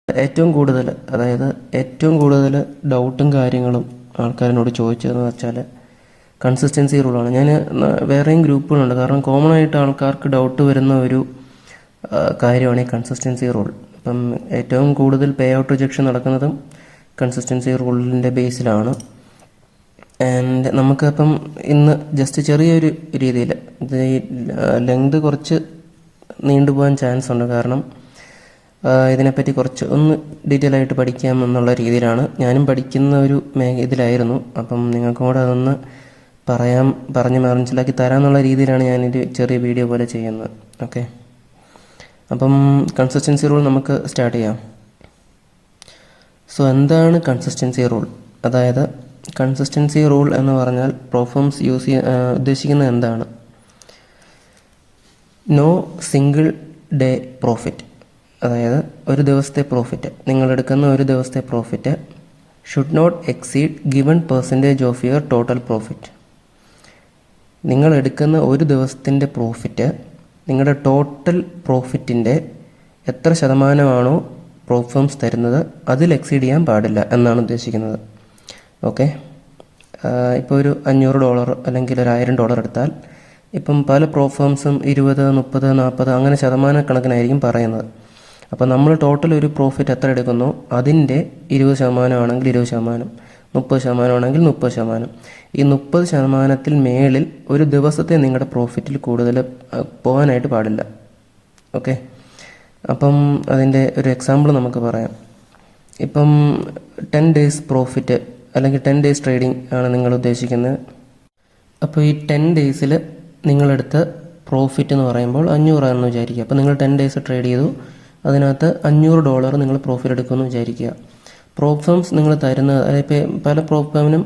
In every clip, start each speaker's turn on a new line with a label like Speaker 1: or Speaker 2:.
Speaker 1: ഏറ്റവും കൂടുതൽ ഏറ്റവും കൂടുതൽ ഡൗട്ടും കാര്യങ്ങളും ആൾക്കാരെന്നോട് ചോദിച്ചതെന്ന് വെച്ചാൽ കൺസിസ്റ്റൻസി റൂളാണ്. ഞാൻ വേറെയും ഗ്രൂപ്പുകളുണ്ട്, കാരണം കോമൺ ആയിട്ട് ആൾക്കാർക്ക് ഡൗട്ട് വരുന്ന ഒരു കാര്യമാണ് ഈ കൺസിസ്റ്റൻസി റൂൾ. അപ്പം ഏറ്റവും കൂടുതൽ പേ ഔട്ട് റിജക്ഷൻ നടക്കുന്നതും കൺസിസ്റ്റൻസി റൂളിൻ്റെ ബേസിലാണ്. ആൻഡ് നമുക്കപ്പം ഇന്ന് ജസ്റ്റ് ചെറിയൊരു രീതിയിൽ ഇത് ഈ ലെങ്ത് കുറച്ച് നീണ്ടുപോകാൻ ചാൻസ് ഉണ്ട്, കാരണം ഇതിനെപ്പറ്റി കുറച്ച് ഒന്ന് ഡീറ്റെയിൽ ആയിട്ട് പഠിക്കാം എന്നുള്ള രീതിയിലാണ് ഞാനും പഠിക്കുന്ന ഒരു ഇതിലായിരുന്നു. അപ്പം നിങ്ങൾക്കും കൂടെ അതൊന്ന് പറഞ്ഞ് മനസ്സിലാക്കി തരാമെന്നുള്ള രീതിയിലാണ് ഞാനൊരു ചെറിയ വീഡിയോ പോലെ ചെയ്യുന്നത്. ഓക്കെ, അപ്പം കൺസിസ്റ്റൻസി റൂൾ നമുക്ക് സ്റ്റാർട്ട് ചെയ്യാം. സോ എന്താണ് കൺസിസ്റ്റൻസി റൂൾ? അതായത് കൺസിസ്റ്റൻസി റൂൾ എന്ന് പറഞ്ഞാൽ പ്രോഫേംസ് ഉദ്ദേശിക്കുന്നത് എന്താണ്? No single day profit. അതായത് ഒരു ദിവസത്തെ പ്രോഫിറ്റ്, നിങ്ങളെടുക്കുന്ന ഒരു ദിവസത്തെ profit should not exceed given percentage of your total profit. നിങ്ങളെടുക്കുന്ന ഒരു ദിവസത്തിൻ്റെ പ്രോഫിറ്റ് നിങ്ങളുടെ ടോട്ടൽ പ്രോഫിറ്റിൻ്റെ എത്ര ശതമാനമാണോ പ്രോഫേംസ് തരുന്നത് അതിൽ എക്സീഡ് ചെയ്യാൻ പാടില്ല എന്നാണ് ഉദ്ദേശിക്കുന്നത്. ഓക്കെ, ഇപ്പോൾ ഒരു $500 അല്ലെങ്കിൽ ഒരു $1000 എടുത്താൽ ഇപ്പം പല പ്രോഫേംസും 20, 30, 40 അങ്ങനെ ശതമാനക്കണക്കിനായിരിക്കും പറയുന്നത്. അപ്പോൾ നമ്മൾ ടോട്ടൽ ഒരു പ്രോഫിറ്റ് എത്ര എടുക്കുന്നോ അതിൻ്റെ 20% ആണെങ്കിൽ 20%, 30% ആണെങ്കിൽ 30%. ഈ 30% മേളിൽ ഒരു ദിവസത്തെ നിങ്ങളുടെ പ്രോഫിറ്റിൽ കൂടുതൽ പോകാനായിട്ട് പാടില്ല. ഓക്കെ, അപ്പം അതിൻ്റെ ഒരു എക്സാമ്പിൾ നമുക്ക് പറയാം. ഇപ്പം 10 days പ്രോഫിറ്റ് അല്ലെങ്കിൽ 10 days ട്രേഡിംഗ് ആണ് നിങ്ങൾ ഉദ്ദേശിക്കുന്നത്. അപ്പോൾ ഈ 10 days നിങ്ങളെടുത്ത പ്രോഫിറ്റ് എന്ന് പറയുമ്പോൾ 500 ആണെന്ന് വിചാരിക്കുക. അപ്പോൾ നിങ്ങൾ 10 days ട്രേഡ് ചെയ്തു, അതിനകത്ത് $500 നിങ്ങൾ പ്രോഫിറ്റ് എടുക്കുമെന്ന് വിചാരിക്കുക. പ്രോഫേംസ് നിങ്ങൾ തരുന്നത്, അതായത് പല പ്രോഫേമിനും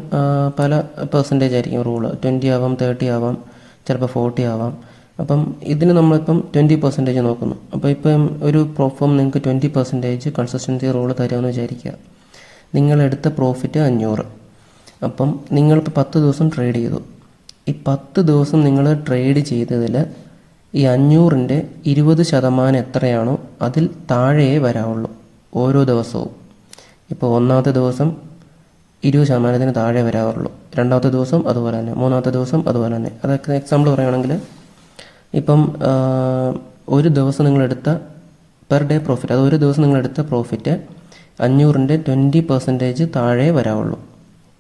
Speaker 1: പല പെർസെൻറ്റേജ് ആയിരിക്കും റൂള്. 20 ആവാം, 30 ആവാം, ചിലപ്പോൾ 40 ആവാം. അപ്പം ഇതിന് നമ്മളിപ്പം 20% നോക്കുന്നു. അപ്പോൾ ഇപ്പം ഒരു പ്രോഫേം നിങ്ങൾക്ക് 20% കൺസിസ്റ്റൻസി റൂള് തരുമെന്ന് വിചാരിക്കുക. നിങ്ങളെടുത്ത പ്രോഫിറ്റ് 500. അപ്പം നിങ്ങളിപ്പോൾ 10 ദിവസം ട്രേഡ് ചെയ്തു. ഈ 10 ദിവസം നിങ്ങൾ ട്രേഡ് ചെയ്തതിൽ ഈ 500ൻ്റെ 20% എത്രയാണോ അതിൽ താഴെയേ വരാവുള്ളൂ ഓരോ ദിവസവും. ഇപ്പോൾ ഒന്നാമത്തെ ദിവസം 20%-ന് താഴെ വരാറുള്ളൂ, രണ്ടാമത്തെ ദിവസം അതുപോലെ തന്നെ, മൂന്നാമത്തെ ദിവസം അതുപോലെ തന്നെ. അതൊക്കെ എക്സാമ്പിൾ പറയുകയാണെങ്കിൽ ഇപ്പം ഒരു ദിവസം നിങ്ങളെടുത്ത പെർ ഡേ പ്രോഫിറ്റ്, അത് ഒരു ദിവസം നിങ്ങളെടുത്ത പ്രോഫിറ്റ് 500ൻ്റെ 20% താഴെ വരാവുള്ളൂ.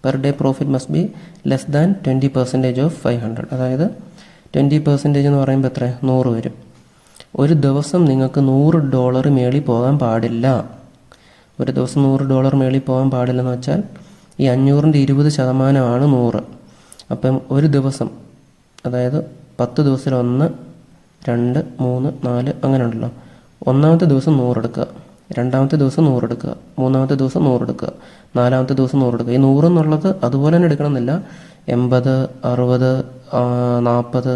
Speaker 1: Per day profit must be less than 20% of 500. അതായത് 20% എന്ന് പറയുമ്പോൾ എത്ര? 100 വരും. ഒരു ദിവസം നിങ്ങൾക്ക് $100 മേളിൽ പോകാൻ പാടില്ല. ഒരു ദിവസം $100 മേളിൽ പോകാൻ പാടില്ലെന്ന് വെച്ചാൽ ഈ 500ൻ്റെ 20% ആണ് 100. അപ്പം ഒരു ദിവസം, അതായത് 10 ദിവസത്തിൽ 1, 2, 3, 4 അങ്ങനെ ഉണ്ടല്ലോ. ഒന്നാമത്തെ ദിവസം 100 എടുക്കുക, രണ്ടാമത്തെ ദിവസം 100 എടുക്കുക, മൂന്നാമത്തെ ദിവസം 100 എടുക്കുക, നാലാമത്തെ ദിവസം 100 എടുക്കുക. ഈ 100 എന്നുള്ളത് അതുപോലെ തന്നെ എടുക്കണമെന്നില്ല. 80, 60, 40,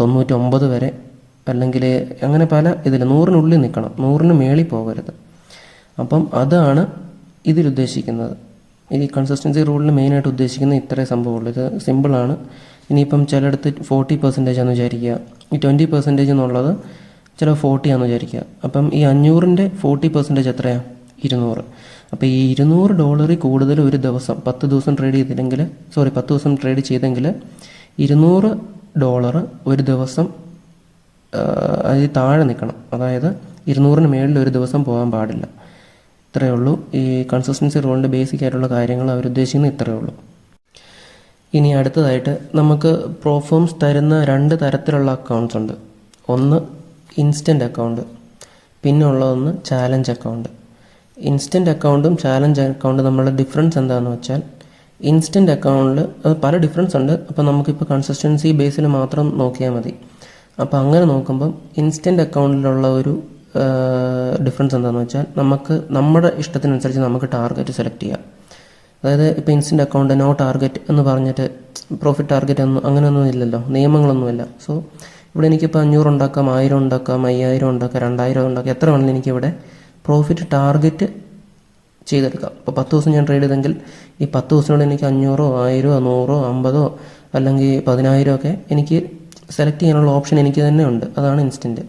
Speaker 1: 99 വരെ, അല്ലെങ്കിൽ അങ്ങനെ പല ഇതിൽ 100-നുള്ളിൽ നിൽക്കണം, 100-ന് മേളിൽ പോകരുത്. അപ്പം അതാണ് ഇതിലുദ്ദേശിക്കുന്നത്. ഈ കൺസിസ്റ്റൻസി റൂളിൽ മെയിനായിട്ട് ഉദ്ദേശിക്കുന്ന ഇത്രയും സംഭവമുള്ളൂ. ഇത് സിമ്പിളാണ്. ഇനിയിപ്പം ചിലയിടത്ത് 40% ആണെന്ന് വിചാരിക്കുക, ഈ 20% എന്നുള്ളത് ചില 40 ആണെന്ന് വിചാരിക്കുക. അപ്പം ഈ 500ൻ്റെ 40% എത്രയാണ്? 200. അപ്പോൾ ഈ $200 കൂടുതൽ ഒരു ദിവസം 10 ദിവസം ട്രേഡ് ചെയ്തില്ലെങ്കിൽ, 10 ദിവസം ട്രേഡ് ചെയ്തെങ്കിൽ $200 ഒരു ദിവസം അതിൽ താഴെ നിൽക്കണം. അതായത് 200-ന് മേളിൽ ഒരു ദിവസം പോകാൻ പാടില്ല. ഇത്രയേ ഉള്ളൂ. ഈ കൺസിസ്റ്റൻസി റൂളിൻ്റെ ബേസിക് ആയിട്ടുള്ള കാര്യങ്ങൾ അവരുദ്ദേശിക്കുന്നത് ഇത്രയേ ഉള്ളൂ. ഇനി അടുത്തതായിട്ട് നമുക്ക് പ്രോഫേംസ് തരുന്ന 2 തരത്തിലുള്ള അക്കൗണ്ട്സ് ഉണ്ട്. ഒന്ന് ഇൻസ്റ്റൻറ്റ് അക്കൗണ്ട്, പിന്നെ ഉള്ളതൊന്ന് ചാലഞ്ച് അക്കൗണ്ട്. ഇൻസ്റ്റൻറ്റ് അക്കൗണ്ടും ചാലഞ്ച് അക്കൗണ്ടും തമ്മിലുള്ള ഡിഫറൻസ് എന്താണെന്ന് വെച്ചാൽ, ഇൻസ്റ്റൻറ്റ് അക്കൗണ്ടിൽ അത് പല ഡിഫറൻസ് ഉണ്ട്. അപ്പോൾ നമുക്കിപ്പോൾ കൺസിസ്റ്റൻസി ബേസിൽ മാത്രം നോക്കിയാൽ മതി. അപ്പോൾ അങ്ങനെ നോക്കുമ്പം ഇൻസ്റ്റൻറ്റ് അക്കൗണ്ടിലുള്ള ഒരു ഡിഫറൻസ് എന്താണെന്ന് വെച്ചാൽ, നമുക്ക് നമ്മുടെ ഇഷ്ടത്തിനനുസരിച്ച് നമുക്ക് ടാർഗറ്റ് സെലക്ട് ചെയ്യാം. അതായത് ഇപ്പോൾ ഇൻസ്റ്റൻറ്റ് അക്കൗണ്ട് നോ ടാർഗറ്റ് എന്ന് പറഞ്ഞിട്ട് പ്രോഫിറ്റ് ടാർഗറ്റ് അങ്ങനെയൊന്നും ഇല്ലല്ലോ, നിയമങ്ങളൊന്നുമില്ല. സോ ഇവിടെ എനിക്കിപ്പോൾ 500 ഉണ്ടാക്കാം, 1000 ഉണ്ടാക്കാം, 5000 ഉണ്ടാക്കാം, 2000 ഉണ്ടാക്കാം, എത്ര വേണമെങ്കിലും എനിക്കിവിടെ പ്രോഫിറ്റ് ടാർഗറ്റ് ചെയ്തെടുക്കാം. ഇപ്പോൾ 10 ദിവസം ഞാൻ ട്രേഡ് ചെയ്തെങ്കിൽ ഈ 10 ദിവസത്തിനോട് എനിക്ക് 500, 1000, 100, 50 അല്ലെങ്കിൽ 10,000 ഒക്കെ എനിക്ക് സെലക്ട് ചെയ്യാനുള്ള ഓപ്ഷൻ എനിക്ക് തന്നെ ഉണ്ട്. അതാണ് ഇൻസ്റ്റൻറ്റ്.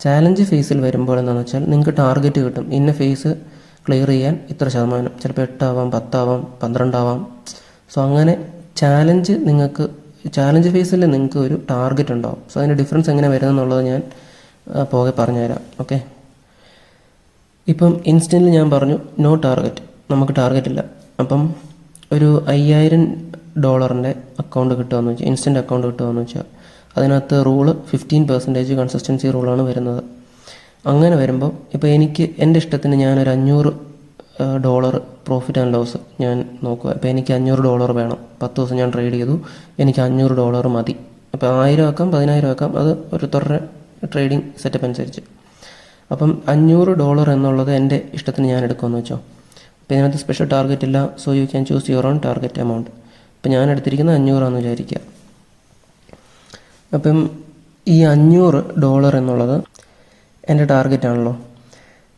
Speaker 1: ചാലഞ്ച് ഫേസിൽ വരുമ്പോൾ എന്താണെന്ന് വെച്ചാൽ നിങ്ങൾക്ക് ടാർഗറ്റ് കിട്ടും. ഇന്ന ഫേസ് ക്ലിയർ ചെയ്യാൻ ഇത്ര ശതമാനം, ചിലപ്പോൾ 8 ആവാം, 10 ആവാം, 12 ആവാം. സോ അങ്ങനെ ചാലഞ്ച് ഫേസിൽ നിങ്ങൾക്ക് ഒരു ടാർഗറ്റ് ഉണ്ടാവും. സോ അതിൻ്റെ ഡിഫറൻസ് എങ്ങനെ വരുന്നതെന്നുള്ളത് ഞാൻ പോകെ പറഞ്ഞുതരാം. ഓക്കെ, ഇപ്പം ഇൻസ്റ്റൻറ്റിൽ ഞാൻ പറഞ്ഞു നോ ടാർഗറ്റ്, നമുക്ക് ടാർഗറ്റ് ഇല്ല. അപ്പം ഒരു $5000 അക്കൗണ്ട് കിട്ടുകയെന്ന് വെച്ചാൽ, ഇൻസ്റ്റൻറ്റ് അക്കൗണ്ട് കിട്ടുകയെന്ന് വെച്ചാൽ അതിനകത്ത് റൂള് 15% കൺസിസ്റ്റൻസി റൂളാണ് വരുന്നത്. അങ്ങനെ വരുമ്പോൾ ഇപ്പോൾ എൻ്റെ ഇഷ്ടത്തിന് ഞാനൊരു $500 പ്രോഫിറ്റ് ആൻഡ് ലോസ് ഞാൻ നോക്കുക. ഇപ്പോൾ എനിക്ക് $500 വേണം, 10 ദിവസം ഞാൻ ട്രേഡ് ചെയ്തു, എനിക്ക് $500 മതി. അപ്പോൾ 1000 ആക്കാം, 10000 ആക്കാം, അത് ഓരോരുത്തരുടെ ട്രേഡിംഗ് സെറ്റപ്പ് അനുസരിച്ച്. അപ്പം $500 എന്നുള്ളത് എൻ്റെ ഇഷ്ടത്തിന് ഞാൻ എടുക്കുമെന്ന് വെച്ചോ. അപ്പോൾ ഇതിനകത്ത് സ്പെഷ്യൽ ടാർഗറ്റ് ഇല്ല. So you can choose your own target amount. ഇപ്പോൾ ഞാൻ എടുത്തിരിക്കുന്നത് 500 ആണെന്ന് വിചാരിക്കുക. അപ്പം ഈ $500 എന്നുള്ളത് എൻ്റെ ടാർഗറ്റ് ആണല്ലോ.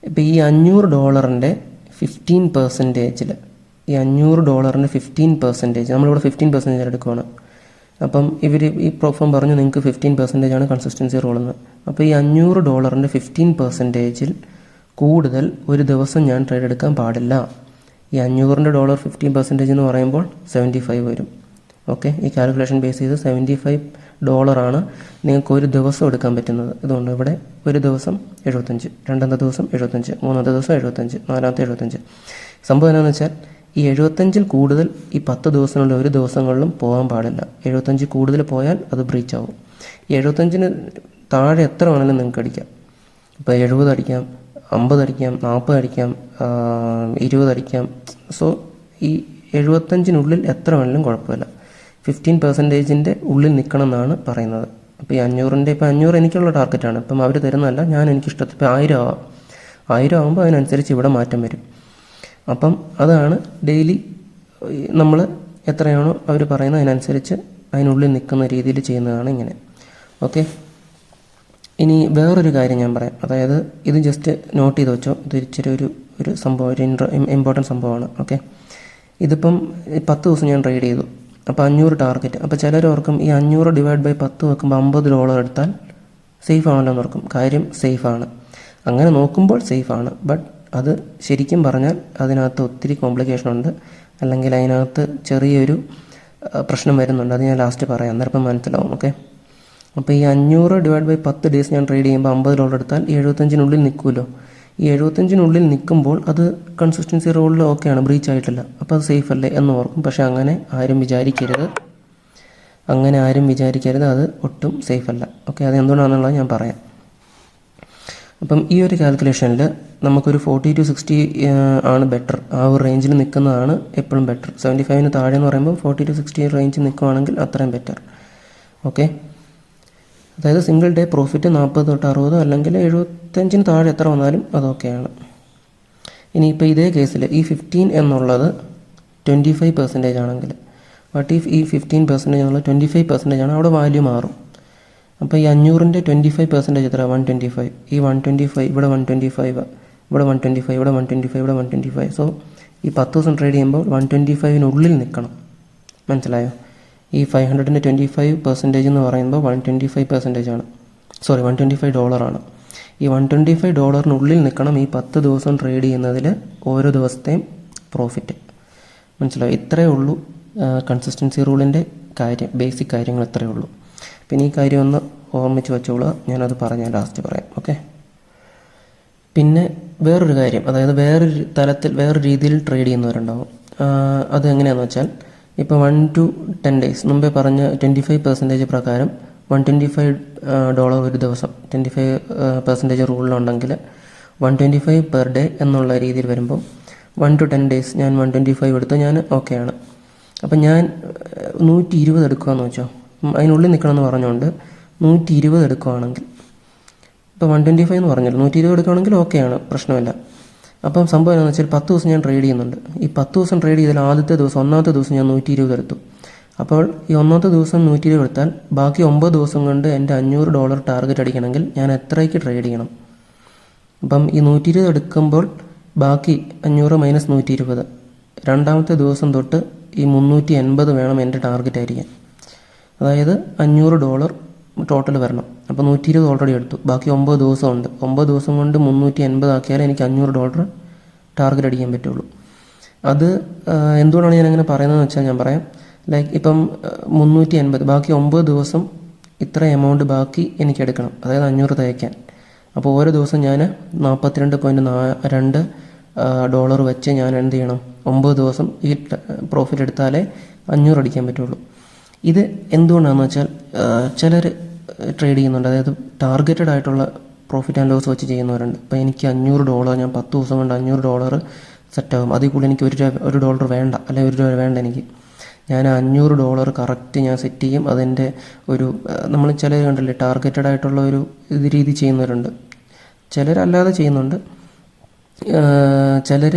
Speaker 1: ഇപ്പോൾ ഈ $500 15%, ഈ $500 15%, നമ്മളിവിടെ 15% എടുക്കുകയാണ്. അപ്പം ഈ പ്രോഫോം പറഞ്ഞു നിങ്ങൾക്ക് 15% കൺസിസ്റ്റൻസി റോളെന്ന്. അപ്പോൾ ഈ $500 15% കൂടുതൽ ഒരു ദിവസം ഞാൻ ട്രേഡ് എടുക്കാൻ പാടില്ല. ഈ $500 15% എന്ന് പറയുമ്പോൾ 75 വരും. ഓക്കെ, ഈ കാൽക്കുലേഷൻ ബേസ് ചെയ്ത് $75 നിങ്ങൾക്ക് ഒരു ദിവസം എടുക്കാൻ പറ്റുന്നത്. ഇതുകൊണ്ട് ഇവിടെ ഒരു ദിവസം 75, രണ്ടാമത്തെ ദിവസം 75, മൂന്നാമത്തെ ദിവസം 75, നാലാമത്തെ 75. സംഭവം എന്താണെന്ന് വെച്ചാൽ ഈ 75 കൂടുതൽ ഈ 10 ദിവസത്തിനുള്ള ഒരു ദിവസങ്ങളിലും പോകാൻ പാടില്ല. 75 കൂടുതൽ പോയാൽ അത് ബ്രീച്ച് ആവും. ഈ 75 താഴെ എത്ര വേണമെങ്കിലും നിങ്ങൾക്ക് അടിക്കാം. ഇപ്പോൾ 70 അടിക്കാം, 50 അടിക്കാം, 40 അടിക്കാം, 20 അടിക്കാം. സോ ഈ 75 എത്ര വേണമെങ്കിലും കുഴപ്പമില്ല. 15% ഉള്ളിൽ നിൽക്കണം എന്നാണ് പറയുന്നത്. അപ്പോൾ ഈ 500 എനിക്കുള്ള ടാർഗറ്റാണ്. ഇപ്പം അവർ തരുന്നതല്ല, ഞാൻ എനിക്കിഷ്ടത്തിൽ. ഇപ്പോൾ 1000 ആവാം, 1000 ആകുമ്പോൾ അതിനനുസരിച്ച് ഇവിടെ മാറ്റം വരും. അപ്പം അതാണ് ഡെയിലി നമ്മൾ എത്രയാണോ അവർ പറയുന്നത് അതിനനുസരിച്ച് അതിനുള്ളിൽ നിൽക്കുന്ന രീതിയിൽ ചെയ്യുന്നതാണ് ഇങ്ങനെ. ഓക്കെ, ഇനി വേറൊരു കാര്യം ഞാൻ പറയാം. അതായത് ഇത് ജസ്റ്റ് നോട്ട് ചെയ്ത് വെച്ചോ. ഇത് ഇച്ചിരി ഒരു സംഭവം, ഒരു ഇമ്പോർട്ടൻറ്റ് സംഭവമാണ്. ഓക്കെ, ഇതിപ്പം 10 ദിവസം ഞാൻ ട്രേഡ് ചെയ്തു. അപ്പോൾ 500 ടാർഗറ്റ്. അപ്പോൾ ചിലർ ഓർക്കും ഈ 500 ഡിവൈഡ് ബൈ 10 വെക്കുമ്പോൾ $50 എടുത്താൽ സേഫ് ആണല്ലോ എന്ന് ഓർക്കും. കാര്യം സേഫാണ്, അങ്ങനെ നോക്കുമ്പോൾ സേഫാണ്. ബട്ട് അത് ശരിക്കും പറഞ്ഞാൽ അതിനകത്ത് ഒത്തിരി കോംപ്ലിക്കേഷൻ ഉണ്ട്, അല്ലെങ്കിൽ അതിനകത്ത് ചെറിയൊരു പ്രശ്നം വരുന്നുണ്ട്. അത് ഞാൻ ലാസ്റ്റ് പറയാം, അന്നേരം മനസ്സിലാവും. ഓക്കെ, അപ്പോൾ ഈ 500 ഡിവൈഡ് ബൈ 10 ഡേയ്സ് ഞാൻ ട്രേഡ് ചെയ്യുമ്പോൾ $50 എടുത്താൽ 75 നിൽക്കുമല്ലോ. ഈ 75 നിൽക്കുമ്പോൾ അത് കൺസിസ്റ്റൻസി റോളിൽ ഓക്കെയാണ്, ബ്രീച്ച് ആയിട്ടില്ല. അപ്പോൾ അത് സേഫ് അല്ലേ എന്ന് ഓർക്കും. പക്ഷേ അങ്ങനെ ആരും വിചാരിക്കരുത്, അത് ഒട്ടും സേഫ് അല്ല. ഓക്കെ, അത് എന്തുകൊണ്ടാണെന്നുള്ളത് ഞാൻ പറയാം. അപ്പം ഈ ഒരു കാൽക്കുലേഷനിൽ നമുക്കൊരു 40 to 60 ആണ് ബെറ്റർ. ആ ഒരു റേഞ്ചിൽ നിൽക്കുന്നതാണ് എപ്പോഴും ബെറ്റർ. 75 താഴെ എന്ന് പറയുമ്പോൾ 40 to 60 റേഞ്ചിൽ നിൽക്കുകയാണെങ്കിൽ അത്രയും ബെറ്റർ. ഓക്കെ, അതായത് സിംഗിൾ ഡേ പ്രോഫിറ്റ് 40 തൊട്ട് 60, അല്ലെങ്കിൽ 75 താഴെ എത്ര വന്നാലും അതൊക്കെയാണ്. ഇനിയിപ്പോൾ ഇതേ കേസിൽ ഈ 15 എന്നുള്ളത് 25% ആണെങ്കിൽ, വാട്ട് ഇഫ് ഈ 15% എന്നുള്ളത് 25% ആണ്, അവിടെ വാല്യൂ മാറും. അപ്പോൾ ഈ 500 25% എത്ര? 125. ഈ 125 ഇവിടെ 125, ഇവിടെ 125, ഇവിടെ 125, ഇവിടെ 125. സോ ഈ 10 ദിവസം ട്രേഡ് ചെയ്യുമ്പോൾ 125 നിൽക്കണം. മനസ്സിലായോ? ഈ 500 25% എന്ന് പറയുമ്പോൾ 125% ആണ്. സോറി, $125 ആണ്. ഈ $125 നിൽക്കണം ഈ 10 ദിവസം ട്രേഡ് ചെയ്യുന്നതിൽ ഓരോ ദിവസത്തെയും പ്രോഫിറ്റ്. മനസ്സിലായോ? ഇത്രയേ ഉള്ളൂ കൺസിസ്റ്റൻസി റൂളിൻ്റെ കാര്യം, ബേസിക് കാര്യങ്ങൾ ഇത്രയേ ഉള്ളൂ. പിന്നെ ഈ കാര്യം ഒന്ന് ഓർമ്മിച്ച് വെച്ചോളുക, ഞാനത് പറഞ്ഞാൽ ലാസ്റ്റ് പറയാം. ഓക്കെ, പിന്നെ വേറൊരു കാര്യം, അതായത് വേറൊരു തലത്തിൽ വേറൊരു രീതിയിൽ ട്രേഡ് ചെയ്യുന്നവരുണ്ടാവും. അത് എങ്ങനെയാണെന്ന് വെച്ചാൽ, ഇപ്പോൾ 1 to 10 days മുമ്പേ പറഞ്ഞ 25% പ്രകാരം $125 ഒരു ദിവസം 25% റൂളിലുണ്ടെങ്കിൽ 125 പെർ ഡേ എന്നുള്ള രീതിയിൽ വരുമ്പോൾ 1 to 10 days ഞാൻ 125 എടുത്ത് ഞാൻ ഓക്കെയാണ്. അപ്പം ഞാൻ 120 എടുക്കുകയെന്ന് വെച്ചോ, അതിനുള്ളിൽ നിൽക്കണമെന്ന് പറഞ്ഞുകൊണ്ട് 120 എടുക്കുകയാണെങ്കിൽ, ഇപ്പോൾ 125 എന്ന് പറഞ്ഞല്ലോ, 120 എടുക്കുകയാണെങ്കിൽ ഓക്കെയാണ്, പ്രശ്നമില്ല. അപ്പം സംഭവം എന്താണെന്ന് വെച്ചാൽ 10 ദിവസം ഞാൻ ട്രേഡ് ചെയ്യുന്നുണ്ട്. ഈ 10 ദിവസം ട്രേഡ് ചെയ്താൽ ഒന്നാമത്തെ ദിവസം ഞാൻ 120 എടുത്തു. അപ്പോൾ ഈ ഒന്നാമത്തെ ദിവസം 120 എടുത്താൽ ബാക്കി 9 ദിവസം കൊണ്ട് എൻ്റെ $500 ടാർഗറ്റ് അടിക്കണമെങ്കിൽ ഞാൻ എത്രയ്ക്ക് ട്രേഡ് ചെയ്യണം? അപ്പം ഈ 120 എടുക്കുമ്പോൾ ബാക്കി 500 മൈനസ് 120, രണ്ടാമത്തെ ദിവസം തൊട്ട് ഈ 380 വേണം എൻ്റെ ടാർഗറ്റ് ആയിരിക്കാൻ. അതായത് $500 ടോട്ടൽ വരണം. അപ്പോൾ $120 ഓൾറെഡി എടുത്തു, ബാക്കി 9 ദിവസമുണ്ട്. 9 ദിവസം കൊണ്ട് 380 ആക്കിയാലേ എനിക്ക് $500 ടാർഗറ്റ് അടിക്കാൻ പറ്റുള്ളൂ. അത് എന്തുകൊണ്ടാണ് ഞാൻ അങ്ങനെ പറയുന്നതെന്ന് വെച്ചാൽ ഞാൻ പറയാം. ലൈക്ക് ഇപ്പം 380, ബാക്കി 9 ദിവസം ഇത്ര എമൗണ്ട് ബാക്കി എനിക്ക് എടുക്കണം, അതായത് 500 തയ്ക്കാൻ. അപ്പോൾ ഓരോ ദിവസം ഞാൻ $42.2 വെച്ച് ഞാൻ എന്ത് ചെയ്യണം, 9 ദിവസം ഈ പ്രോഫിറ്റ് എടുത്താലേ 500 അടിക്കാൻ പറ്റുള്ളൂ. ഇത് എന്തുകൊണ്ടാണെന്ന് വെച്ചാൽ ചിലർ ട്രേഡ് ചെയ്യുന്നുണ്ട്, അതായത് ടാർഗറ്റഡ് ആയിട്ടുള്ള പ്രോഫിറ്റ് ആൻഡ് ലോസ് വെച്ച് ചെയ്യുന്നവരുണ്ട്. ഇപ്പോൾ എനിക്ക് $500, ഞാൻ 10 ദിവസം കൊണ്ട് $500 സെറ്റാകും. അതിൽ കൂടുതൽ എനിക്ക് $1 വേണ്ട, അല്ലെങ്കിൽ $1 വേണ്ട എനിക്ക്. ഞാൻ $500 കറക്റ്റ് ഞാൻ സെറ്റ് ചെയ്യും. അതിൻ്റെ ഒരു നമ്മൾ ചിലർ കണ്ടില്ലേ ടാർഗറ്റഡ് ആയിട്ടുള്ള ഒരു രീതി ചെയ്യുന്നവരുണ്ട്, ചിലരല്ലാതെ ചെയ്യുന്നുണ്ട്. ചിലർ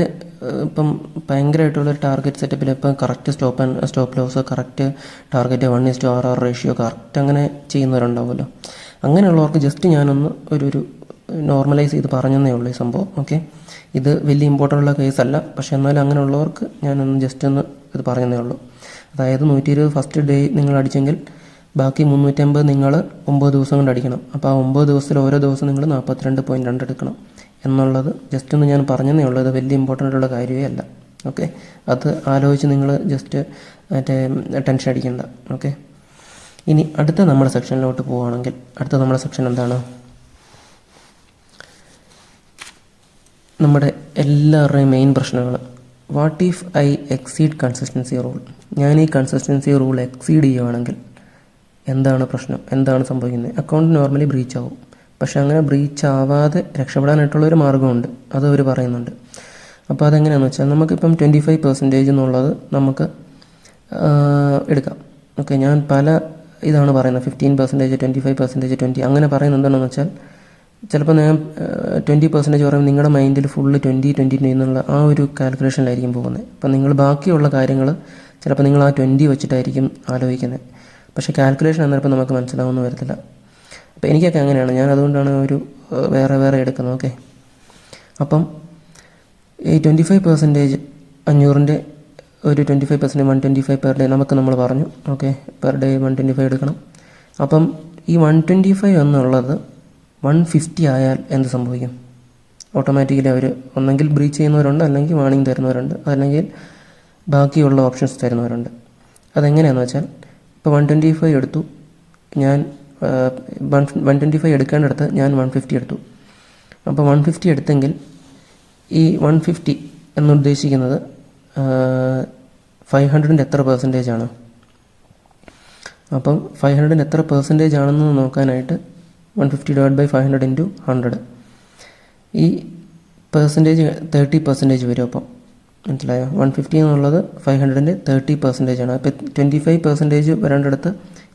Speaker 1: ഇപ്പം ഭയങ്കരമായിട്ടുള്ളൊരു ടാർഗറ്റ് സെറ്റപ്പിൽ ഇപ്പം correct stop loss, correct target 1:RR ratio correct അങ്ങനെ ചെയ്യുന്നവരുണ്ടാവുമല്ലോ. അങ്ങനെയുള്ളവർക്ക് ജസ്റ്റ് ഞാനൊന്ന് ഒരു നോർമലൈസ് ചെയ്ത് പറഞ്ഞതേ ഉള്ളൂ ഈ സംഭവം. ഓക്കെ, ഇത് വലിയ ഇമ്പോർട്ടൻ്റ് ഉള്ള കേസല്ല, പക്ഷേ എന്നാലും അങ്ങനെയുള്ളവർക്ക് ഞാനൊന്ന് ജസ്റ്റ് ഒന്ന് ഇത് പറഞ്ഞതേ ഉള്ളൂ. അതായത് 120 ഫസ്റ്റ് ഡേ നിങ്ങൾ അടിച്ചെങ്കിൽ ബാക്കി 350 നിങ്ങൾ 9 ദിവസം കൊണ്ട് അടിക്കണം. അപ്പോൾ ആ 9 ദിവസത്തിൽ ഓരോ ദിവസം നിങ്ങൾ 42.2 എടുക്കണം എന്നുള്ളത് ജസ്റ്റ് ഒന്ന് ഞാൻ പറഞ്ഞതേ ഉള്ളൂ. അത് വലിയ ഇമ്പോർട്ടൻ്റ് ഉള്ള കാര്യമേ അല്ല. ഓക്കെ, അത് ആലോചിച്ച് നിങ്ങൾ ജസ്റ്റ് മറ്റേ ടെൻഷൻ അടിക്കണ്ട. ഓക്കെ, ഇനി അടുത്ത നമ്മുടെ സെക്ഷനിലോട്ട് പോവുകയാണെങ്കിൽ അടുത്ത നമ്മുടെ സെക്ഷൻ എന്താണ്? നമ്മുടെ എല്ലാവരുടെയും മെയിൻ പ്രശ്നങ്ങൾ. What if I exceed consistency rule? ഞാൻ ഈ കൺസിസ്റ്റൻസി റൂൾ എക്സീഡ് ചെയ്യുകയാണെങ്കിൽ എന്താണ് പ്രശ്നം, എന്താണ് സംഭവിക്കുന്നത്? അക്കൗണ്ട് നോർമലി ബ്രീച്ച് ആവും, പക്ഷെ അങ്ങനെ ബ്രീച്ച് ആവാതെ രക്ഷപ്പെടാനായിട്ടുള്ളൊരു മാർഗ്ഗമുണ്ട്, അത് അവർ പറയുന്നുണ്ട്. അപ്പോൾ അതെങ്ങനെയാണെന്ന് വെച്ചാൽ നമുക്കിപ്പം 25% എന്നുള്ളത് നമുക്ക് എടുക്കാം. ഓക്കെ, ഞാൻ പല ഇതാണ് പറയുന്നത്, 15%, 25%, 20 അങ്ങനെ പറയുന്നത് എന്താണെന്ന് വെച്ചാൽ ചിലപ്പോൾ ഞാൻ 20% പറയുമ്പോൾ നിങ്ങളുടെ മൈൻഡിൽ ഫുള്ള് 20 എന്നുള്ള ആ ഒരു കാൽക്കുലേഷനിലായിരിക്കും പോകുന്നത്. അപ്പം നിങ്ങൾ ബാക്കിയുള്ള കാര്യങ്ങൾ ചിലപ്പോൾ നിങ്ങൾ ആ 20 വെച്ചിട്ടായിരിക്കും ആലോചിക്കുന്നത്, പക്ഷേ കാൽക്കുലേഷൻ എന്നപ്പോൾ നമുക്ക് മനസ്സിലാവുമെന്ന് വരത്തില്ല. അപ്പോൾ എനിക്കൊക്കെ അങ്ങനെയാണ്, ഞാൻ അതുകൊണ്ടാണ് ഒരു വേറെ എടുക്കുന്നത്. ഓക്കെ, അപ്പം ഈ 25% 500-ൻ്റെ ഒരു 25% 125 പെർ ഡേ നമ്മൾ പറഞ്ഞു. ഓക്കെ, പെർ ഡേ 125 എടുക്കണം. അപ്പം ഈ 125 എന്നുള്ളത് 150 ആയാൽ എന്ത് സംഭവിക്കും? ഓട്ടോമാറ്റിക്കലി അവർ ഒന്നെങ്കിൽ ബ്രീച്ച് ചെയ്യുന്നവരുണ്ട്, അല്ലെങ്കിൽ വാണിംഗ് തരുന്നവരുണ്ട്, അല്ലെങ്കിൽ ബാക്കിയുള്ള ഓപ്ഷൻസ് തരുന്നവരുണ്ട്. അതെങ്ങനെയാണെന്ന് വെച്ചാൽ ഇപ്പോൾ 125 എടുത്തു, ഞാൻ 125 എടുക്കേണ്ടടുത്ത് ഞാൻ 150 എടുത്തു. അപ്പോൾ 150 എടുത്തെങ്കിൽ ഈ 150 എന്നുദ്ദേശിക്കുന്നത് 500-ൻ്റെ എത്ര പെർസെൻറ്റേജ് ആണ്? അപ്പം 500-ൻ്റെ എത്ര പെർസെൻറ്റേജ് ആണെന്ന് നോക്കാനായിട്ട് 150/500 × 100, ഈ പെർസെൻറ്റേജ് 30% വരും. അപ്പം മനസ്സിലായോ? 150 എന്നുള്ളത് 500-ൻ്റെ 30% ആണ്. അപ്പോൾ 25% വരേണ്ടടുത്ത്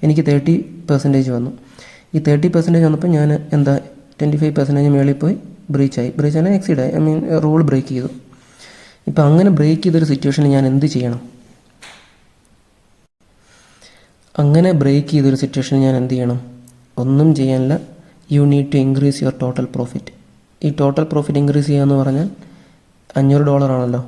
Speaker 1: എനിക്ക് 30% വന്നു. ഈ 30% വന്നപ്പോൾ ഞാൻ 25% മേളിൽ പോയി ബ്രീച്ചായി എക്സീഡായി, റൂൾ ബ്രേക്ക് ചെയ്തു. ഇപ്പം അങ്ങനെ ബ്രേക്ക് ചെയ്തൊരു സിറ്റുവേഷനിൽ ഞാൻ എന്ത് ചെയ്യണം? ഒന്നും ചെയ്യാനില്ല. You need to increase your total profit. ഈ ടോട്ടൽ പ്രോഫിറ്റ് ഇൻക്രീസ് ചെയ്യുക എന്ന് പറഞ്ഞാൽ $500 ആണല്ലോ.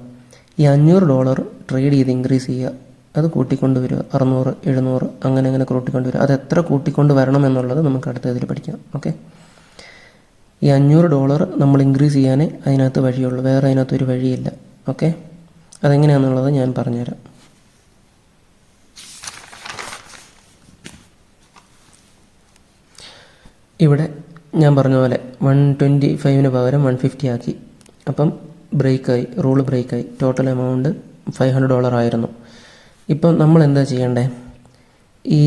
Speaker 1: ഈ $500 ട്രേഡ് ചെയ്ത് ഇൻക്രീസ് ചെയ്യുക, അത് കൂട്ടിക്കൊണ്ട് വരിക. 600, 700 അങ്ങനെ കൂട്ടിക്കൊണ്ട് വരിക. അത് എത്ര കൂട്ടിക്കൊണ്ട് വരണം എന്നുള്ളത് നമുക്ക് അടുത്തതിൽ പഠിക്കാം. ഓക്കെ, ഈ $500 നമ്മൾ ഇൻക്രീസ് ചെയ്യാനേ അതിനകത്ത് വഴിയുള്ളൂ, വേറെ അതിനകത്തൊരു വഴിയില്ല. ഓക്കെ, അതെങ്ങനെയാണെന്നുള്ളത് ഞാൻ പറഞ്ഞുതരാം. ഇവിടെ ഞാൻ പറഞ്ഞ പോലെ 125-ന് പകരം 150 ആക്കി. അപ്പം റൂള് ബ്രേക്കായി. ടോട്ടൽ എമൗണ്ട് $500 ആയിരുന്നു. ഇപ്പം നമ്മൾ എന്താ ചെയ്യേണ്ടത്? ഈ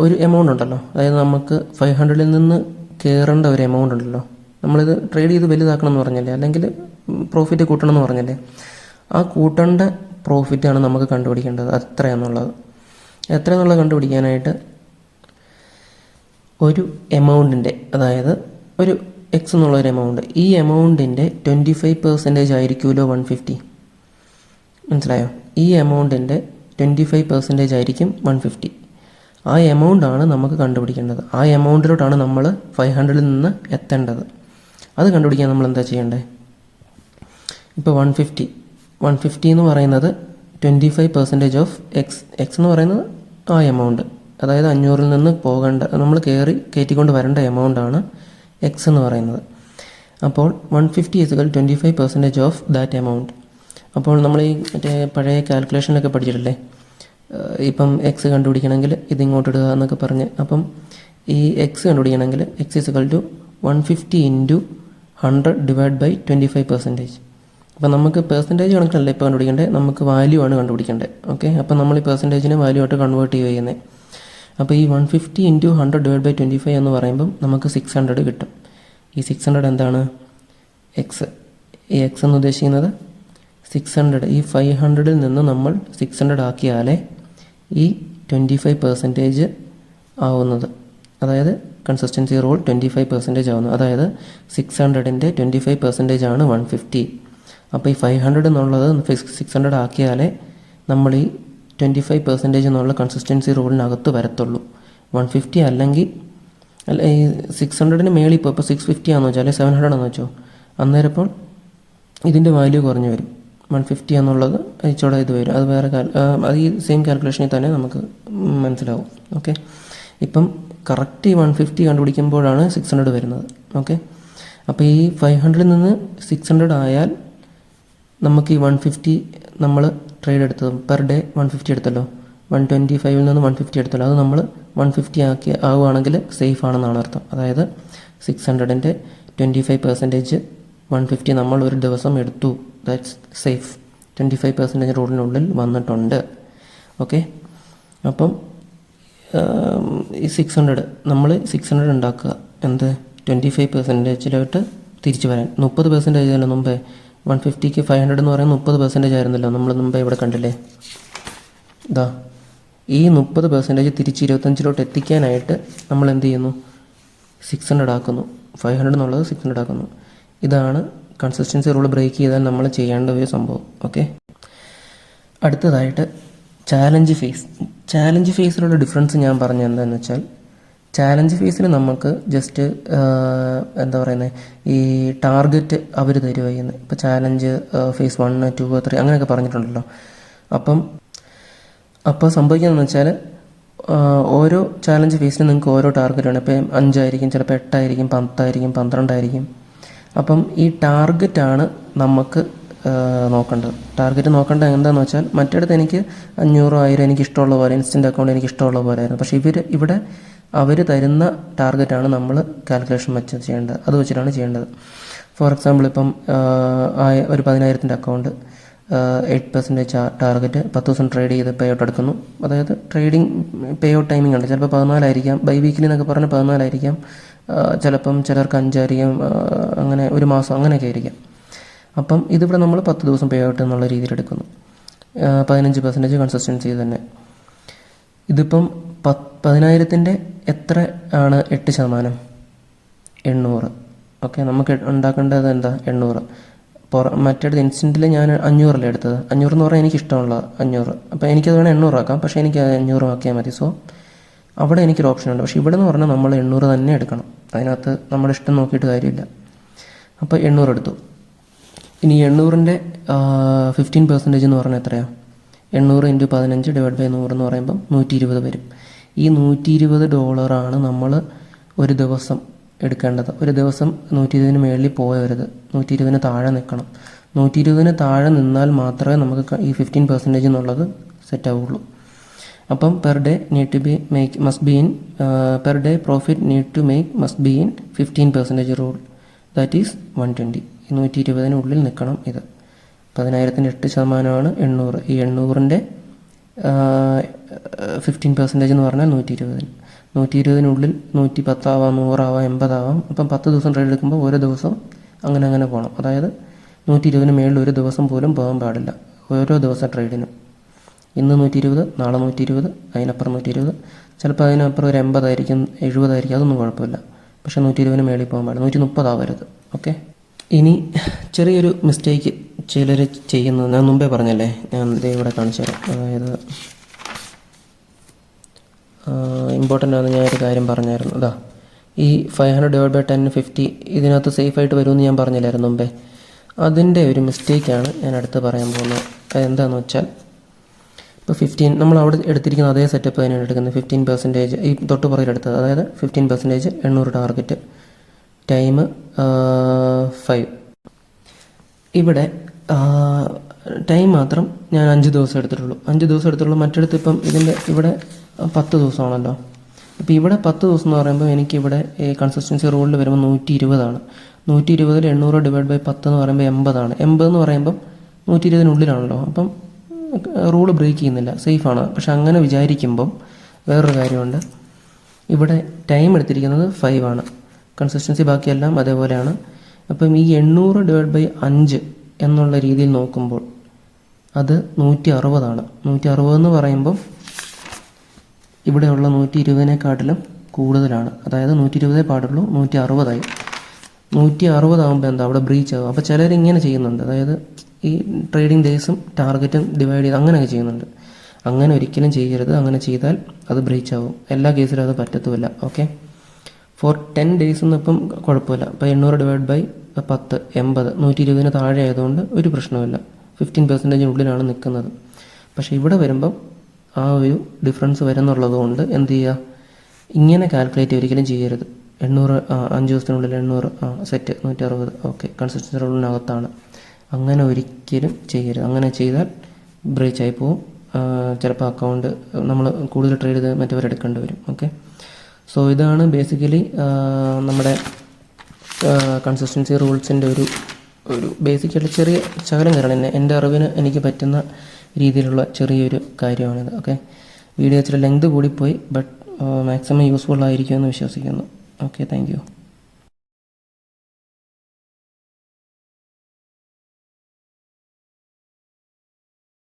Speaker 1: ഒരു എമൗണ്ട് ഉണ്ടല്ലോ, അതായത് നമുക്ക് 500-ൽ നിന്ന് കയറേണ്ട ഒരു എമൗണ്ട് ഉണ്ടല്ലോ, നമ്മളിത് ട്രേഡ് ചെയ്ത് വലുതാക്കണം എന്ന് പറഞ്ഞല്ലേ, അല്ലെങ്കിൽ പ്രോഫിറ്റ് കൂട്ടണം എന്ന് പറഞ്ഞല്ലേ, ആ കൂട്ടേണ്ട പ്രോഫിറ്റാണ് നമുക്ക് കണ്ടുപിടിക്കേണ്ടത്. എത്രയെന്നുള്ളത് കണ്ടുപിടിക്കാനായിട്ട് ഒരു എമൗണ്ടിൻ്റെ, അതായത് ഒരു എക്സ് എന്നുള്ളൊരു എമൗണ്ട്, ഈ എമൗണ്ടിൻ്റെ 25% ആയിരിക്കുമല്ലോ 150. മനസ്സിലായോ? ഈ എമൗണ്ടിൻ്റെ 25% ആയിരിക്കും 150. ആ എമൗണ്ടാണ് നമുക്ക് കണ്ടുപിടിക്കേണ്ടത്. ആ എമൗണ്ടിലോട്ടാണ് നമ്മൾ 500-ൽ നിന്ന് എത്തേണ്ടത്. അത് കണ്ടുപിടിക്കാൻ നമ്മൾ എന്താ ചെയ്യേണ്ടത്? ഇപ്പോൾ 150 എന്ന് പറയുന്നത് 25% ഓഫ് എക്സ് എന്ന് പറയുന്നത് ആ എമൗണ്ട്, അതായത് 500-ൽ നിന്ന് പോകേണ്ട നമ്മൾ കയറ്റിക്കൊണ്ട് വരേണ്ട എമൗണ്ടാണ് എക്സ് എന്ന് പറയുന്നത്. അപ്പോൾ 150 25% ഓഫ് ദാറ്റ് എമൗണ്ട്. അപ്പോൾ നമ്മൾ ഈ മറ്റേ പഴയ കാൽക്കുലേഷനൊക്കെ പഠിച്ചിട്ടില്ലേ, ഇപ്പം എക്സ് കണ്ടുപിടിക്കണമെങ്കിൽ ഇതിങ്ങോട്ട് ഇടുക എന്നൊക്കെ പറഞ്ഞ്. അപ്പം ഈ എക്സ് കണ്ടുപിടിക്കണമെങ്കിൽ x equal to 150 into 100 divide by 25%. അപ്പം നമുക്ക് പെർസെൻറ്റേജ് കണക്കിലല്ല ഇപ്പോൾ കണ്ടുപിടിക്കേണ്ടത്, നമുക്ക് വാല്യൂ ആണ് കണ്ടുപിടിക്കേണ്ടത്. ഓക്കെ, അപ്പം നമ്മൾ ഈ പെർസെൻറ്റേജിനെ വാല്യൂ ആയിട്ട് കൺവേർട്ട് ചെയ്യുന്നത്. അപ്പോൾ ഈ 150 ഇൻറ്റു 100 ഡിവൈഡ് ബൈ 25 എന്ന് പറയുമ്പം നമുക്ക് 600 കിട്ടും. ഈ 600 എന്താണ്? എക്സ്. ഈ എക്സ് എന്ന് ഉദ്ദേശിക്കുന്നത് 600. ഈ 500-ൽ നിന്ന് നമ്മൾ 600 ആക്കിയാലേ ഈ 25% ആവുന്നത്. അതായത് കൺസിസ്റ്റൻസി റൂൾ 25% ആവുന്നത്. അതായത് 600-ൻ്റെ 25% ആണ് 150. അപ്പോൾ ഈ 500 എന്നുള്ളത് 600 ആക്കിയാലേ നമ്മൾ ഈ 25% എന്നുള്ള കൺസിസ്റ്റൻസി റൂളിനകത്ത് വരത്തുള്ളൂ. 150 അല്ലെങ്കിൽ ഈ 600-ന് മേളിൽ ഇപ്പോൾ 650 ആണെന്ന് വെച്ചാൽ 700 ആണെന്ന് വെച്ചോ, അന്നേരം ഇപ്പോൾ ഇതിൻ്റെ വാല്യൂ കുറഞ്ഞു വരും. 150 എന്നുള്ളത് ഇച്ചോടെ ഇത് വരും. അത് വേറെ അത് ഈ സെയിം കാൽക്കുലേഷനിൽ തന്നെ നമുക്ക് മനസ്സിലാവും. ഓക്കെ, ഇപ്പം കറക്റ്റ് ഈ 150 കണ്ടുപിടിക്കുമ്പോഴാണ് 600 വരുന്നത്. ഓക്കെ, അപ്പോൾ ഈ 500-ൽ നിന്ന് 600 ആയാൽ നമുക്ക് ഈ 150 നമ്മൾ ട്രേഡ് എടുത്തത് പെർ ഡേ 150 എടുത്തല്ലോ, 125-ൽ നിന്ന് 150 എടുത്തല്ലോ, അത് നമ്മൾ 150 ആവുകയാണെങ്കിൽ സേഫ് ആണെന്നാണ് അർത്ഥം. അതായത് 600-ൻ്റെ 25% 150 നമ്മൾ ഒരു ദിവസം എടുത്തു, ദാറ്റ്സ് സേഫ്. 25% റൂളിനുള്ളിൽ വന്നിട്ടുണ്ട്. ഓക്കെ, അപ്പം ഈ 600 നമ്മൾ 600 ഉണ്ടാക്കുക എന്ത് 25%-ലോട്ട് തിരിച്ചു വരാൻ. 30% ആയല്ലോ മുമ്പേ. 150-ക്ക് 500 എന്ന് പറയുന്നത് 30% ആയിരുന്നല്ലോ നമ്മൾ മുമ്പേ ഇവിടെ കണ്ടില്ലേ. ഇതാ ഈ 30% തിരിച്ച് 25-ലോട്ട് എത്തിക്കാനായിട്ട് നമ്മൾ എന്ത് ചെയ്യുന്നു? 600 ആക്കുന്നു. 500 എന്നുള്ളത് 600 ആക്കുന്നു. ഇതാണ് കൺസിസ്റ്റൻസി റൂൾ ബ്രേക്ക് ചെയ്താൽ നമ്മൾ ചെയ്യേണ്ട ഒരു സംഭവം. ഓക്കെ, അടുത്തതായിട്ട് ചാലഞ്ച് ഫേസ്. ചാലഞ്ച് ഫേസിലുള്ള ഡിഫറൻസ് ഞാൻ പറഞ്ഞത് എന്താണെന്ന് വെച്ചാൽ, ചാലഞ്ച് ഫേസിൽ നമുക്ക് ജസ്റ്റ് എന്താ പറയുന്നത്, ഈ ടാർഗറ്റ് അവർ തരുമായിരുന്നു. ഇപ്പോൾ ചാലഞ്ച് ഫേസ് 1, 2, 3 അങ്ങനെയൊക്കെ പറഞ്ഞിട്ടുണ്ടല്ലോ. അപ്പോൾ സംഭവിക്കുന്നതെന്ന് വെച്ചാൽ ഓരോ ചാലഞ്ച് ഫേസിലും നിങ്ങൾക്ക് ഓരോ ടാർഗറ്റാണ്. ഇപ്പം 5 ആയിരിക്കും, ചിലപ്പോൾ 8 ആയിരിക്കും, 10 ആയിരിക്കും, 12 ആയിരിക്കും. അപ്പം ഈ ടാർഗറ്റാണ് നമുക്ക് നോക്കേണ്ടത്. ടാർഗറ്റ് നോക്കേണ്ടത് എന്താണെന്ന് വെച്ചാൽ, മറ്റിടത്ത് എനിക്ക് 500, 1000 എനിക്ക് ഇഷ്ടമുള്ള പോലെ, ഇൻസ്റ്റൻറ്റ് അക്കൗണ്ട് എനിക്ക് ഇഷ്ടമുള്ള പോലെ ആയിരുന്നു. പക്ഷേ ഇവിടെ അവർ തരുന്ന ടാർഗറ്റാണ് നമ്മൾ കാൽക്കുലേഷൻ വെച്ച് ചെയ്യേണ്ടത്. അത് വെച്ചിട്ടാണ് ചെയ്യേണ്ടത്. ഫോർ എക്സാമ്പിൾ ഇപ്പം ഒരു 10,000-ൻ്റെ അക്കൗണ്ട് 8% ടാർഗറ്റ്, 10 ദിവസം ട്രേഡ് ചെയ്ത് പേ ഔട്ട് എടുക്കുന്നു. അതായത് ട്രേഡിങ് പേ ഔട്ട് ടൈമിംഗ് ഉണ്ട്. ചിലപ്പോൾ 14 ആയിരിക്കാം, ബൈ വീക്കിലി എന്നൊക്കെ പറഞ്ഞാൽ 14 ആയിരിക്കാം, ചിലപ്പം ചിലർക്ക് 5 ആയിരിക്കും, അങ്ങനെ ഒരു മാസം അങ്ങനെയൊക്കെ ആയിരിക്കാം. അപ്പം ഇതിവിടെ നമ്മൾ 10 ദിവസം പേ ഔട്ട് എന്നുള്ള രീതിയിൽ എടുക്കുന്നു. 15% കൺസിസ്റ്റൻസി തന്നെ. ഇതിപ്പം 10,000-ൻ്റെ എത്ര ആണ് 8%? 800. ഓക്കെ, നമുക്ക് ഉണ്ടാക്കേണ്ടത് എന്താ? 800. മറ്റേത് ഇൻസ്റ്റൻറ്റിൽ ഞാൻ 500 എടുത്തത്. 500 എന്ന് പറഞ്ഞാൽ എനിക്ക് ഇഷ്ടമുള്ള 500. അപ്പോൾ എനിക്കത് വേണം 800 ആക്കാം, പക്ഷേ എനിക്ക് 500 ആക്കിയാൽ മതി. സോ അവിടെ എനിക്കൊരു ഓപ്ഷൻ ഉണ്ട്. പക്ഷേ ഇവിടെ എന്ന് പറഞ്ഞാൽ നമ്മൾ 800 തന്നെ എടുക്കണം. അതിനകത്ത് നമ്മുടെ ഇഷ്ടം നോക്കിയിട്ട് കാര്യമില്ല. അപ്പോൾ 800 എടുത്തു. ഇനി 800-ൻ്റെ 15% എന്ന് പറഞ്ഞാൽ എത്രയാണ്? 800 ഇൻറ്റു 15 ഡിവൈഡ് ബൈ 100 എന്ന് പറയുമ്പം 120 വരും. ഈ $120 നമ്മൾ ഒരു ദിവസം എടുക്കേണ്ടത്. ഒരു ദിവസം 120-ന് മേളിൽ പോയവരുത്, 120-ന് താഴെ നിൽക്കണം. 120-ന് താഴെ നിന്നാൽ മാത്രമേ നമുക്ക് ഈ 15% എന്നുള്ളത് സെറ്റ് ആവുള്ളൂ. അപ്പം per day per day profit need to make must be in 15% rule, that is 120. 120-നുള്ളിൽ നിൽക്കണം. ഇത് 10,000-ൻ്റെ 8% 800. ഈ 800-ൻ്റെ 15% എന്ന് പറഞ്ഞാൽ 120. 120-നുള്ളിൽ 110 ആവാം, 100 ആവാം, 80 ആവാം. അപ്പം 10 ദിവസം ട്രേഡ് എടുക്കുമ്പോൾ ഓരോ ദിവസം അങ്ങനെ പോകണം. അതായത് 120-ന് മേളിൽ ഒരു ദിവസം പോലും പോകാൻ പാടില്ല ഓരോ ദിവസം ട്രേഡിനും. ഇന്ന് 120, നാളെ 120, അതിനപ്പുറം 120, ചിലപ്പോൾ അതിനപ്പുറം ഒരു 80 ആയിരിക്കും, 70 ആയിരിക്കും, അതൊന്നും കുഴപ്പമില്ല. പക്ഷേ 120-ന് മേളിൽ പോകാൻ പാടില്ല, 130 ആവരുത്. ഓക്കെ, ഇനി ചെറിയൊരു മിസ്റ്റേക്ക് ചിലർ ചെയ്യുന്നത് ഞാൻ മുമ്പേ പറഞ്ഞല്ലേ, ഞാൻ ഇവിടെ കാണിച്ചു തരാം. അതായത് ഇമ്പോർട്ടൻ്റ് ആണെന്ന് ഞാനൊരു കാര്യം പറഞ്ഞായിരുന്നു. അതാ ഈ 500 ഡിവൈഡ് ബൈ 10 50 ഇതിനകത്ത് സേഫായിട്ട് വരുമെന്ന് ഞാൻ പറഞ്ഞില്ലായിരുന്നു മുമ്പേ. അതിൻ്റെ ഒരു മിസ്റ്റേക്കാണ് ഞാൻ അടുത്ത് പറയാൻ പോകുന്നത്. അതെന്താണെന്ന് വെച്ചാൽ, ഇപ്പോൾ 15 നമ്മൾ അവിടെ എടുത്തിരിക്കുന്ന അതേ സെറ്റപ്പ് തന്നെയാണ് എടുക്കുന്നത്. 15% ഈ തൊട്ട് പുറകിലെടുത്തത്, അതായത് 15% 800 ടാർഗറ്റ്, ടൈം 5. ഇവിടെ ടൈം മാത്രം ഞാൻ 5 ദിവസം എടുത്തിട്ടുള്ളൂ. 5 ദിവസം എടുത്തിട്ടുള്ളൂ. മറ്റെടുത്ത് ഇപ്പം ഇതിൻ്റെ ഇവിടെ 10 ദിവസമാണല്ലോ. ഇപ്പോൾ ഇവിടെ 10 ദിവസം എന്ന് പറയുമ്പോൾ എനിക്കിവിടെ ഈ കൺസിസ്റ്റൻസി റൂളിൽ വരുമ്പോൾ 120 120 800 ഡിവൈഡ് ബൈ 10 എന്ന് പറയുമ്പോൾ 80 80 എന്ന് പറയുമ്പം 120-നുള്ളിലാണല്ലോ. അപ്പം റൂള് ബ്രേക്ക് ചെയ്യുന്നില്ല, സേഫാണ്. പക്ഷെ അങ്ങനെ വിചാരിക്കുമ്പം വേറൊരു കാര്യമുണ്ട്. ഇവിടെ ടൈം എടുത്തിരിക്കുന്നത് 5 കൺസിസ്റ്റൻസി ബാക്കിയെല്ലാം അതേപോലെയാണ്. അപ്പം ഈ 800 ഡിവൈഡ് ബൈ 5 എന്നുള്ള രീതിയിൽ നോക്കുമ്പോൾ അത് 160 160 എന്ന് പറയുമ്പം ഇവിടെയുള്ള 120-നെക്കാട്ടിലും കൂടുതലാണ്. അതായത് 120 പാടുള്ളൂ, 160 160 ആകുമ്പോൾ എന്താ അവിടെ ബ്രീച്ച് ആകും. അപ്പോൾ ചിലരിങ്ങനെ ചെയ്യുന്നുണ്ട്, അതായത് ഈ ട്രേഡിംഗ് ഡേയ്സും ടാർഗറ്റും ഡിവൈഡ് ചെയ്ത് അങ്ങനെയൊക്കെ ചെയ്യുന്നുണ്ട്. അങ്ങനെ ഒരിക്കലും ചെയ്യരുത്. അങ്ങനെ ചെയ്താൽ അത് ബ്രീച്ച് ആകും. എല്ലാ കേസിലും അത് പറ്റത്തുമില്ല. ഓക്കെ, ഫോർ 10 ഡേയ്സ് ഇപ്പം കുഴപ്പമില്ല. ഇപ്പോൾ 800 ഡിവൈഡ് ബൈ 10 80 120-ന് താഴെ ആയതുകൊണ്ട് ഒരു പ്രശ്നമില്ല. 15%-നുള്ളിലാണ് നിൽക്കുന്നത്. പക്ഷേ ഇവിടെ വരുമ്പം ആ ഒരു ഡിഫറൻസ് വരുന്നുള്ളത് കൊണ്ട് എന്ത് ചെയ്യുക, ഇങ്ങനെ കാൽക്കുലേറ്റ് ഒരിക്കലും ചെയ്യരുത്. 800 5 ദിവസത്തിനുള്ളിൽ 800 സെറ്റ് 160 ഓക്കെ, കൺസിസ്റ്റൻസി റൂളിനകത്താണ്. അങ്ങനെ ഒരിക്കലും ചെയ്യരുത്. അങ്ങനെ ചെയ്താൽ ബ്രേച്ചായി പോവും. ചിലപ്പോൾ അക്കൗണ്ട് നമ്മൾ കൂടുതൽ ട്രേഡ് ചെയ്ത് മറ്റവരെടുക്കേണ്ടി വരും. ഓക്കെ, സോ ഇതാണ് ബേസിക്കലി നമ്മുടെ കൺസിസ്റ്റൻസി റൂൾസിൻ്റെ ഒരു ബേസിക്കായിട്ട് ചെറിയ ശകലം കാരണം എൻ്റെ അറിവിന് എനിക്ക് പറ്റുന്ന രീതിയിലുള്ള ചെറിയൊരു കാര്യമാണിത്. ഓക്കെ, വീഡിയോ ഇച്ചിരി ലെങ്ത് കൂടിപ്പോയി, ബട്ട് മാക്സിമം യൂസ്ഫുൾ ആയിരിക്കുമെന്ന് വിശ്വസിക്കുന്നു. Okay, thank you.